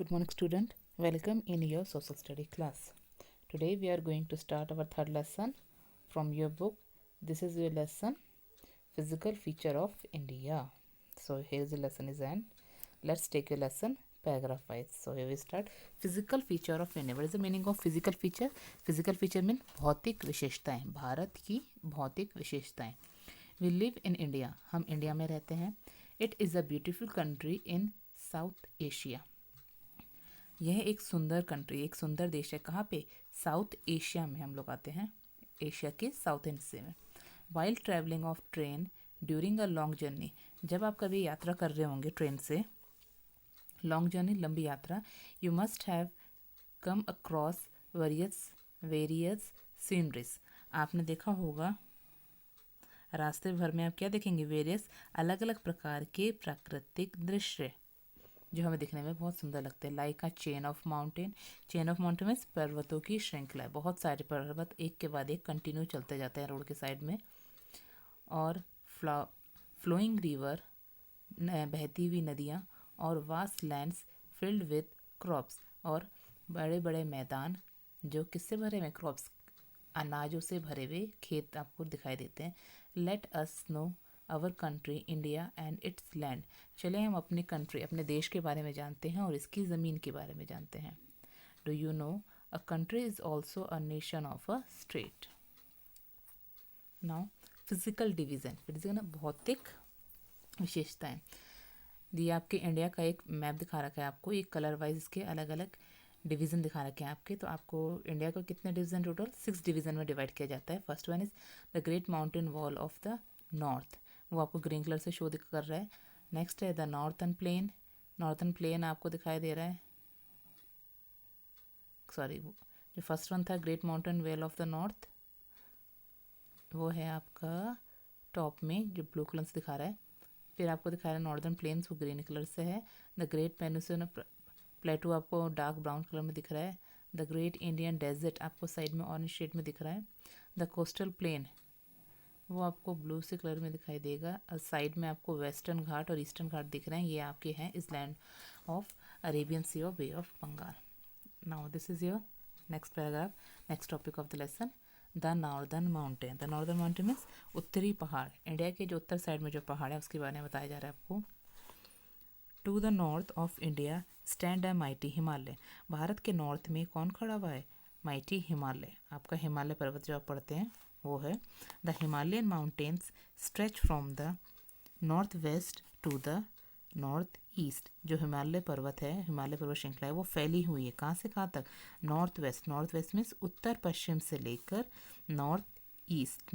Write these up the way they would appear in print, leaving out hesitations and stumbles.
Good morning, student. Welcome in your social study class. Today we are going to start our third lesson from your book. This is your lesson, Physical Feature of India. So here is the lesson is end. Let's take your lesson paragraph wise. So here we start. Physical feature of India. What is the meaning of physical feature? Physical feature mean भौतिक विशेषताएं. भारत की भौतिक विशेषताएं. We live in India. हम India में रहते हैं. It is a beautiful country in South Asia. यह एक सुंदर कंट्री, एक सुंदर देश है. कहाँ पे? साउथ एशिया में हम लोग आते हैं, एशिया के साउथ हिस्से में. While travelling of train during a long journey. जब आप कभी यात्रा कर रहे होंगे ट्रेन से, लॉन्ग जर्नी लंबी यात्रा, you must have come across various sceneries. आपने देखा होगा रास्ते भर में आप क्या देखेंगे? वेरियस अलग अलग प्रकार के प्राकृतिक दृश्य जो हमें दिखने में बहुत सुंदर लगते हैं. Like a chain of mountain. Chain of mountain में पर्वतों की श्रृंखला है. बहुत सारे पर्वत एक के बाद एक कंटिन्यू चलते जाते हैं रोड के साइड में. और फ्लोइंग रिवर, बहती हुई नदियाँ. और vast lands filled with crops. और बड़े बड़े मैदान जो किससे भरे हुए? क्रॉप्स, अनाजों से भरे हुए खेत आपको दिखाई देते हैं. Let us know our country India and its land. चले हम अपनी कंट्री, अपने देश के बारे में जानते हैं और इसकी ज़मीन के बारे में जानते हैं. Do you know a country is also a nation of a state. Now physical division भौतिक विशेषताएं. ये आपके इंडिया का एक मैप दिखा रखा है आपको, एक कलर वाइज इसके अलग अलग डिवीज़न दिखा रखे हैं आपके. तो आपको इंडिया को कितने डिवीज़न, टोटल 6 डिवीज़न में डिवाइड किया जाता है. First one is the great mountain wall of the north. वो आपको ग्रीन कलर से शो कर रहा है. नेक्स्ट है the northern plain. Northern plain आपको दिखाई दे रहा है. सॉरी, जो फर्स्ट वन था great mountain wall of the north, वो है आपका टॉप में जो ब्लू कलर से दिखा रहा है. फिर आपको दिखा रहा है नॉर्दर्न प्लेन्स, वो ग्रीन कलर से है. द ग्रेट पेनिनसुला प्लेटू आपको डार्क ब्राउन कलर में दिख रहा है. द ग्रेट इंडियन डेजर्ट आपको साइड में ऑरेंज शेड में दिख रहा है. द कोस्टल प्लेन वो आपको ब्लू से कलर में दिखाई देगा. और साइड में आपको वेस्टर्न घाट और ईस्टर्न घाट दिख रहे हैं. ये आपके हैं इस लैंड ऑफ अरेबियन सी और bay of Bengal. Now this is your next paragraph, next topic of the lesson, the northern mountain. The northern mountain means उत्तरी पहाड़. इंडिया के जो उत्तर साइड में जो पहाड़ है उसके बारे में बताया जा रहा है आपको. To the north of India stand a mighty Himalaya. भारत के नॉर्थ में कौन खड़ा हुआ है? माइटी हिमालय. आपका हिमालय पर्वत जो आप पढ़ते हैं वो है. The Himalayan mountains stretch from the north west to the north east. जो हिमालय पर्वत है, हिमालय पर्वत श्रृंखला है, वो फैली हुई है. कहाँ से कहाँ तक? North west. North west means उत्तर पश्चिम से लेकर नॉर्थ ईस्ट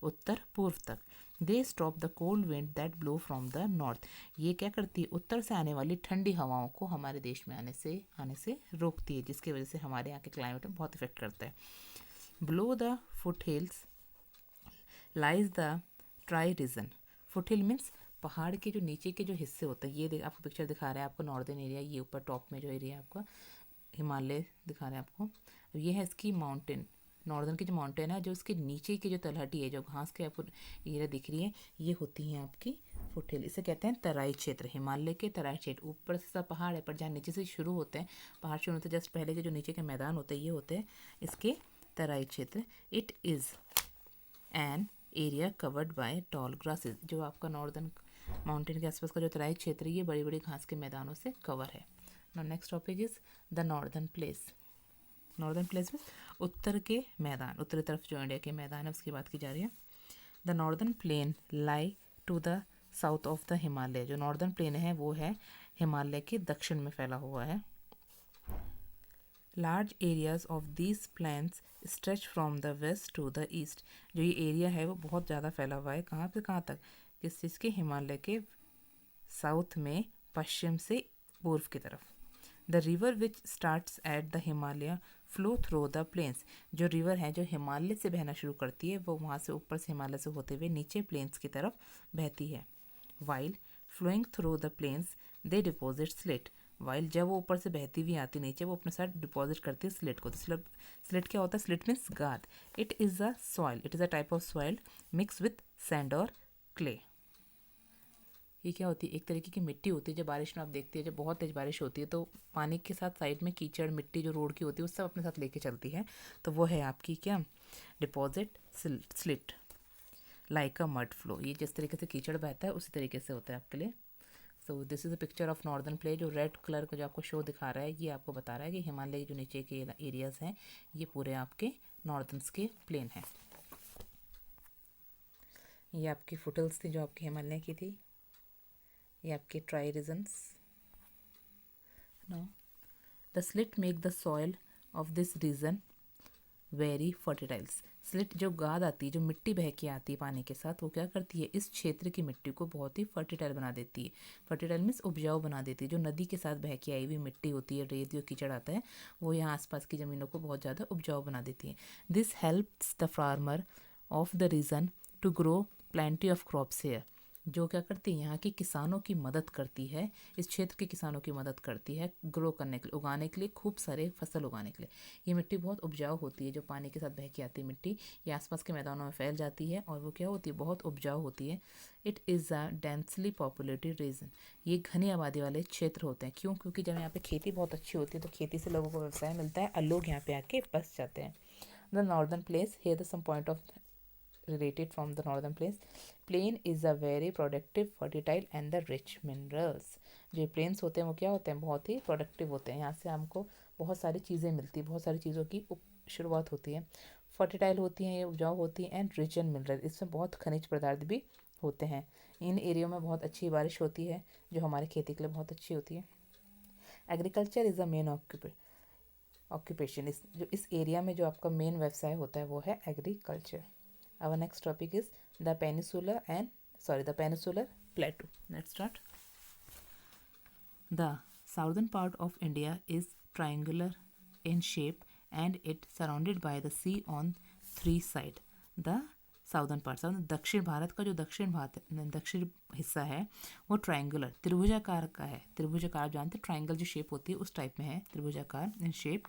उत्तर पूर्व तक. They stop the cold wind that blow from the north. ये क्या करती है? उत्तर से आने वाली ठंडी हवाओं को हमारे देश में आने से रोकती है, जिसकी वजह से हमारे यहाँ के क्लाइमेट में बहुत इफेक्ट करता है. Below the foothills lies the dry region. Foothill means पहाड़ के जो नीचे के जो हिस्से होते हैं. ये आपको पिक्चर दिखा रहा है आपको नॉर्दर्न एरिया. ये ऊपर टॉप में जो एरिया है आपका हिमालय दिखा रहा है आपको. ये है इसकी माउंटेन, नॉर्दर्न की जो माउंटेन है. जो इसके नीचे की जो तलहटी है, जो घास के आपको एरिया दिख रही है, ये होती हैं आपकी फुटहिल. इसे कहते हैं तराई क्षेत्र. हिमालय के तराई क्षेत्र. ऊपर से सब पहाड़ है, पर जहाँ नीचे से शुरू होते हैं, पहाड़ शुरू होते हैं, जस्ट पहले के जो नीचे के मैदान होते हैं, ये होते हैं इसके तराई क्षेत्र. It is an area covered by toll grasses. जो आपका नॉर्दर्न माउंटेन के आसपास का जो तराई क्षेत्र है, ये बड़ी बड़ी घास के मैदानों से कवर है. Now next topic is the northern place. Northern place में उत्तर के मैदान, उत्तरी तरफ जो इंडिया के मैदान है उसकी बात की जा रही है. The northern plain lie to the south of the Himalaya. जो नॉर्दर्न प्लेन है वो है हिमालय के दक्षिण में फैला हुआ है. Large areas of these plains stretch from the west to the east. जो ये एरिया है वो बहुत ज़्यादा फैला हुआ है. कहाँ से कहाँ तक? किस चीज़ के? हिमालय के साउथ में पश्चिम से पूर्व की तरफ. The river which starts at the Himalaya flow through the plains. जो रिवर है जो हिमालय से बहना शुरू करती है, वो वहाँ से ऊपर से हिमालय से होते हुए नीचे प्लेन्स की तरफ बहती है. While flowing through the plains they deposit slit. While जब वो ऊपर से बहती हुई आती नीचे, वो अपने साथ डिपॉजिट करती है स्लिट को. तो स्लिट क्या होता है? स्लिट मीन्स गाद. It is a soil. It is a type of soil mix with sand और क्ले. ये क्या होती है, एक तरीके की मिट्टी होती है। जब बारिश में आप देखते हैं, जब बहुत तेज बारिश होती है तो पानी के साथ साइड में कीचड़ मिट्टी जो रोड की होती है वो सब अपने साथ लेके चलती है। तो वो है आपकी क्या, डिपॉजिट स्लिट लाइक अ मड फ्लो। ये जिस तरीके से कीचड़ बहता है उसी तरीके से होता है आपके लिए। So this is a picture of northern plain. जो रेड कलर का जो आपको शो दिखा रहा है ये आपको बता रहा है कि हिमालय के जो नीचे के एरियाज़ हैं ये पूरे आपके नॉर्दर्न्स के प्लेन हैं। ये आपकी फुटल्स थी जो आपके हिमालय की थी, ये आपके tri regions. No, the slit make the soil of this region very fertile. Slit जो गाद आती है, जो मिट्टी बह के आती है पानी के साथ, वो क्या करती है, इस क्षेत्र की मिट्टी को बहुत ही फर्टिलाइल बना देती है। फर्टिलाइल मीन्स उपजाऊ बना देती है। जो नदी के साथ बह के आई हुई मिट्टी होती है, रेत जो कीचड़ आता है, वो यहाँ आसपास की ज़मीनों को बहुत ज़्यादा उपजाऊ बना देती है। This helps the farmer of the region to grow plenty of crops here. जो क्या करती है, यहाँ के किसानों की मदद करती है, इस क्षेत्र के किसानों की मदद करती है ग्रो करने के लिए, उगाने के लिए, खूब सारे फसल उगाने के लिए। ये मिट्टी बहुत उपजाऊ होती है। जो पानी के साथ बह के आती है मिट्टी, ये आसपास के मैदानों में फैल जाती है और वो क्या होती है, बहुत उपजाऊ होती है। It is a densely populated region. ये घनी आबादी वाले क्षेत्र होते हैं। क्यों? क्योंकि जब यहाँ पे खेती बहुत अच्छी होती है तो खेती से लोगों को व्यवसाय मिलता है और लोग यहाँ पे आके बस जाते हैं। The northern place, here the some point of related from the northern plain is a very productive fertile and the rich minerals। जो प्लेन्स होते हैं वो क्या होते हैं, बहुत ही प्रोडक्टिव होते हैं। यहाँ से हमको बहुत सारी चीज़ें मिलती हैं, बहुत सारी चीज़ों की शुरुआत होती है। फर्टिलाइल होती हैं, ये उपजाऊ होती हैं, एंड रिच इन मिनरल, इसमें बहुत खनिज पदार्थ भी होते हैं। इन एरियो में बहुत अच्छी बारिश होती है जो हमारे खेती के लिए बहुत अच्छी होती है। Agriculture is a main occupation. इस एरिया में जो आपका मेन व्यवसाय होता है वो है agriculture. Our next topic is the peninsular plateau. Let's start. The southern part of India is triangular in shape and it surrounded by the sea on three sides. The southern part, दक्षिण भारत का जो दक्षिण हिस्सा है वो triangular, त्रिभुजाकार का है। त्रिभुजाकार आप जानते हैं, ट्रायंगल जो शेप होती है उस टाइप में है, त्रिभुजाकार इन शेप।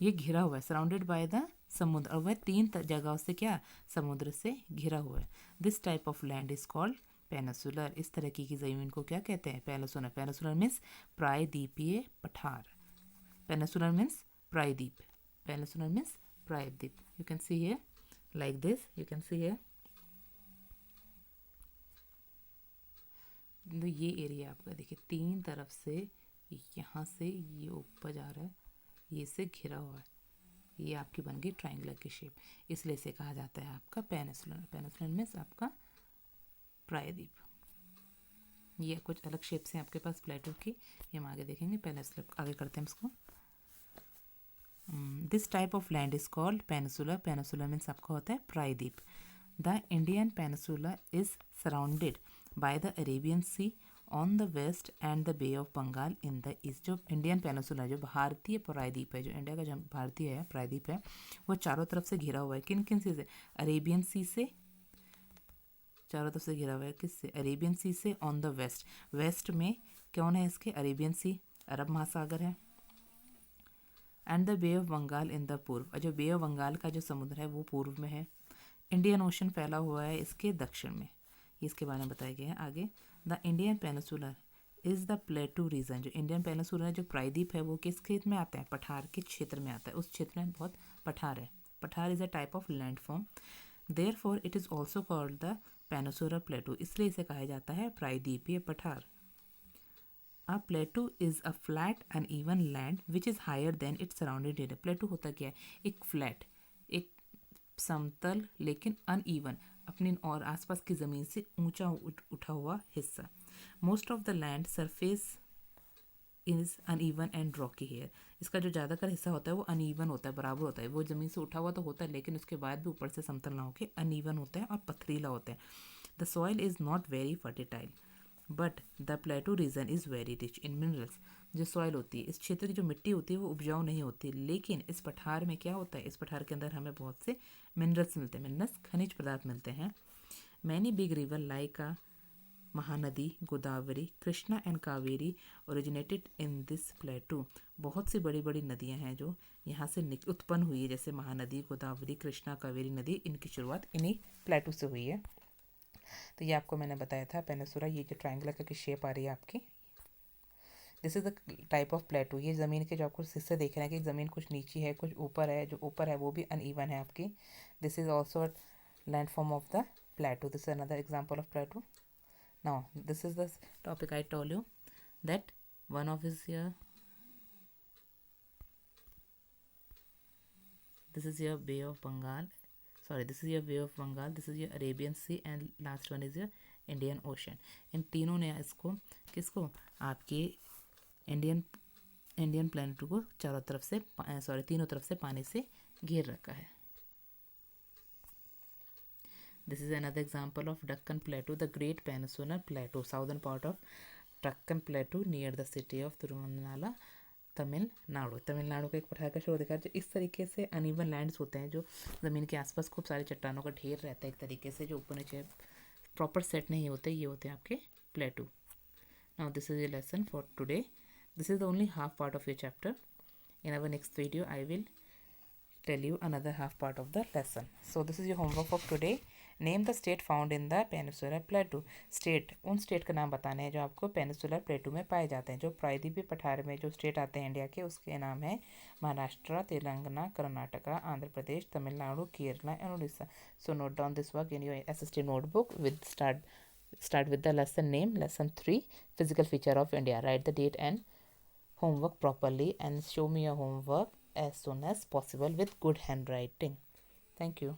ये घिरा हुआ है, सराउंडेड बाय द समुद्र, और वह तीन जगहों से क्या, समुद्र से घिरा हुआ है। This type of land is called peninsular. इस तरह की ज़मीन को क्या कहते हैं, पेनिसुलर। पेनिसुलर मीन्स प्रायद्वीपीय पठार। पेनिसुलर मीन्स प्रायद्वीप। पेनिसुलर मीन्स प्रायद्वीप। You can see here like this, you can see here. ये एरिया आपका देखिए तीन तरफ से, यहाँ से ये ऊपर जा रहा है, ये से घिरा हुआ है, ये आपकी बन गई ट्रायंगुलर की शेप, इसलिए इसे कहा जाता है आपका पेनिसुलर। पेनिसुलर मीन्स आपका प्रायद्वीप। ये कुछ अलग शेप्स हैं आपके पास प्लेटो की, ये हम आगे देखेंगे। पेनिसुलर आगे करते हैं इसको। This type of land is called peninsular. Peninsular means आपका होता है प्रायद्वीप। The Indian peninsular is surrounded by the Arabian sea on the west and the bay of Bengal in the east. जो इंडियन पेनिसुला जो भारतीय प्रायद्वीप है, जो इंडिया का जो भारतीय है प्रायद्वीप है, वो चारों तरफ से घिरा हुआ है। किन किन से? अरेबियन सी से, चारों तरफ से घिरा हुआ है। किससे? अरेबियन सी से। ऑन द वेस्ट, वेस्ट में कौन है इसके? अरेबियन सी, अरब महासागर है। And the bay of Bengal in the पूर्व, और जो बे ऑफ बंगाल का जो समुद्र है वो पूर्व में है। इंडियन ओशन फैला हुआ है इसके दक्षिण में, इसके बारे में बताया गया है आगे। The Indian peninsular is the plateau region. जो इंडियन पेनिसुलर जो प्रायद्वीप है वो किस क्षेत्र में आता है? पठार के क्षेत्र में आता है। उस क्षेत्र में बहुत पठार है। पठार is a type of land form, therefore it is also called the peninsular plateau, इसलिए इसे कहा जाता है प्रायद्वीपीय पठार। A plateau is a flat and even land which is higher than its surrounded area. Plateau होता क्या है? एक फ्लैट, एक समतल लेकिन अनइवन, अपनी और आसपास की ज़मीन से ऊंचा उठा हुआ हिस्सा। Most of the land surface is uneven and rocky here. इसका जो ज़्यादातर हिस्सा होता है वो अनइवन होता है, बराबर होता है। वो ज़मीन से उठा हुआ तो होता है लेकिन उसके बाद भी ऊपर से समतल ना होकर अनइवन होता है और पथरीला होता है। The soil is not very fertile but the plateau region is very rich in minerals. जो सॉइल होती है, इस क्षेत्र की जो मिट्टी होती है वो उपजाऊ नहीं होती, लेकिन इस पठार में क्या होता है, इस पठार के अंदर हमें बहुत से मिनरल्स मिलते हैं। मिनरल्स खनिज पदार्थ मिलते हैं। Many big river like a Mahanadi, Godavari, Krishna and Kaveri originated in this प्लेटू। बहुत सी बड़ी बड़ी नदियां हैं जो यहाँ से उत्पन्न हुई है, जैसे महानदी, गोदावरी, कृष्णा, कावेरी नदी, इनकी शुरुआत इन्हीं प्लेटू से हुई है। तो ये आपको मैंने बताया था पेनिनसुला, ये जो ट्रायंगुलर करके शेप आ रही है आपकी, this is the type of प्लेटू। ये ज़मीन के जो आपको हिस्से देख रहे हैं कि ज़मीन कुछ नीची है कुछ ऊपर है, जो ऊपर है वो भी अनइवन है आपकी। This is also land form of the प्लेटू, this is another example of प्लेटू। Now this is the topic I told you that one of is here, this is your Bay of Bengal, sorry, this is your Bay of Bengal, this is your Arabian Sea, and last one is your Indian Ocean। इन तीनों ने इसको किसको, आपके Indian planet को चारों तरफ से sorry तीनों तरफ से पानी से घेर रखा है। This is another example of Deccan Plateau, the great peninsular plateau, southern part of Deccan Plateau near the city of Tiruvannamalai, Tamil का एक प्रकार का शो दिखा है। जो इस तरीके से अनइवन लैंड्स होते हैं, जो ज़मीन के आसपास खूब सारे चट्टानों का ढेर रहता है एक तरीके से, जो ऊपर नीचे प्रॉपर सेट नहीं होते, ये होते हैं आपके plateau. Now this is a lesson for today, this is the only half part of your chapter. In our next video I will tell you another half part of the lesson. So this is your homework for today. Name the state found in the Peninsular Plateau. State, उन state का नाम बताने हैं जो आपको peninsular प्लेटू में पाए जाते हैं। जो प्रायद्वीपीय पठार में जो स्टेट आते हैं इंडिया के, उसके नाम है Maharashtra, Telangana, Karnataka, Andhra Pradesh, Tamil Nadu, Kerala and Orissa. So note down this work in your SST notebook with start with the lesson name, lesson 3, physical feature of India. Write the date and homework properly and show me your homework as soon as possible with good handwriting. Thank you.